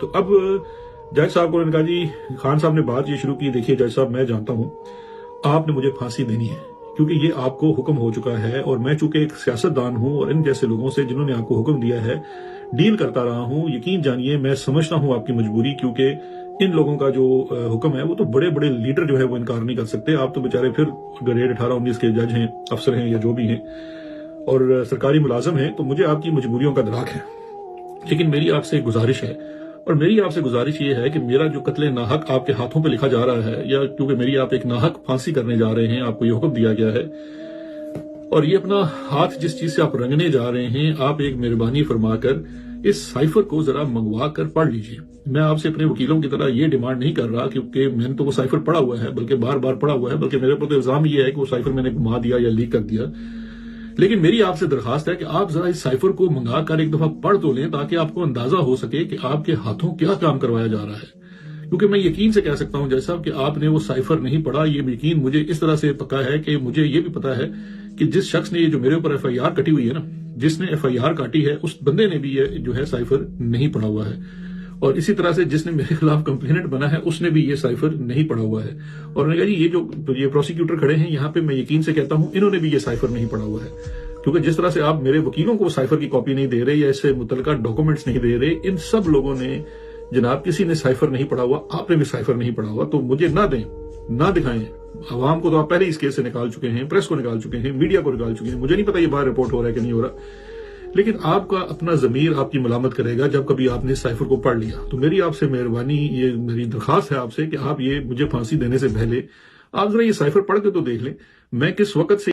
تو اب जज साहब को उन्होंने कहा जी, खान साहब ने बात ये शुरू की, देखिए जज साहब मैं जानता हूँ आपने मुझे फांसी देनी है क्योंकि ये आपको हुक्म हो चुका है, और मैं चूंकि एक सियासतदान हूँ और इन जैसे लोगों से जिन्होंने आपको हुक्म दिया है डील करता रहा हूँ, यकीन जानिए मैं समझता हूँ आपकी मजबूरी, क्योंकि इन लोगों का जो हुक्म है वो तो बड़े बड़े लीडर जो है वो इनकार नहीं कर सकते। आप तो बेचारे फिर ग्रेड 18-19 के जज हैं, अफसर हैं या जो भी हैं, और सरकारी मुलाजम हैं, तो मुझे आपकी मजबूरियों का दराक है। लेकिन मेरी आपसे एक गुजारिश है, और मेरी आपसे गुजारिश ये है कि मेरा जो कत्ले नाहक आपके हाथों पे लिखा जा रहा है, या क्योंकि मेरी आप एक नाहक फांसी करने जा रहे हैं, आपको ये हुक्म दिया गया है, और ये अपना हाथ जिस चीज से आप रंगने जा रहे हैं, आप एक मेहरबानी फरमाकर इस साइफर को जरा मंगवा कर पढ़ लीजिए। मैं आपसे अपने वकीलों की तरह ये डिमांड नहीं कर रहा, क्योंकि मैंने तो वो साइफर पढ़ा हुआ है, बल्कि बार बार पढ़ा हुआ है, बल्कि मेरे ऊपर तो इल्जाम ये है कि वो साइफर मैंने घुमा दिया या लीक कर दिया। लेकिन मेरी आपसे दरखास्त है कि आप जरा इस साइफर को मंगा कर एक दफा पढ़ तो लें, ताकि आपको अंदाजा हो सके कि आपके हाथों क्या काम करवाया जा रहा है। क्योंकि मैं यकीन से कह सकता हूं जज साहब कि आपने वो साइफर नहीं पढ़ा, ये यकीन मुझे इस तरह से पक्का है कि मुझे ये भी पता है कि जिस शख्स ने ये जो मेरे ऊपर FIR कटी हुई है ना, जिसने FIR काटी है, उस बंदे ने भी ये जो है साइफर नहीं पढ़ा हुआ है, और इसी तरह से जिसने मेरे खिलाफ कंप्लेनेंट बना है उसने भी ये साइफर नहीं पढ़ा हुआ है। और उन्होंने कहा जी ये प्रोसिक्यूटर खड़े हैं यहाँ पे, मैं यकीन से कहता हूँ इन्होंने भी ये साइफर नहीं पढ़ा हुआ है, क्योंकि जिस तरह से आप मेरे वकीलों को साइफर की कॉपी नहीं दे रहे या इससे मुतल्लिका डॉक्यूमेंट्स नहीं दे रहे, इन सब लोगों ने जनाब किसी ने साइफर नहीं पढ़ा हुआ, आपने भी साइफर नहीं पढ़ा हुआ, तो मुझे ना दें, ना दिखाएं। अवाम को तो आप पहले इस केस से निकाल चुके हैं, प्रेस को निकाल चुके हैं, मीडिया को निकाल चुके हैं, मुझे नहीं पता ये बाहर रिपोर्ट हो रहा है कि नहीं हो रहा, लेकिन आपका अपना जमीर आपकी मलामत करेगा जब कभी आपने साइफर को पढ़ लिया। तो मेरी आपसे मेहरबानी, ये मेरी दरखास्त है आपसे कि आप ये मुझे फांसी देने से पहले आप जरा ये साइफर पढ़ के तो देख लें, मैं किस वक्त से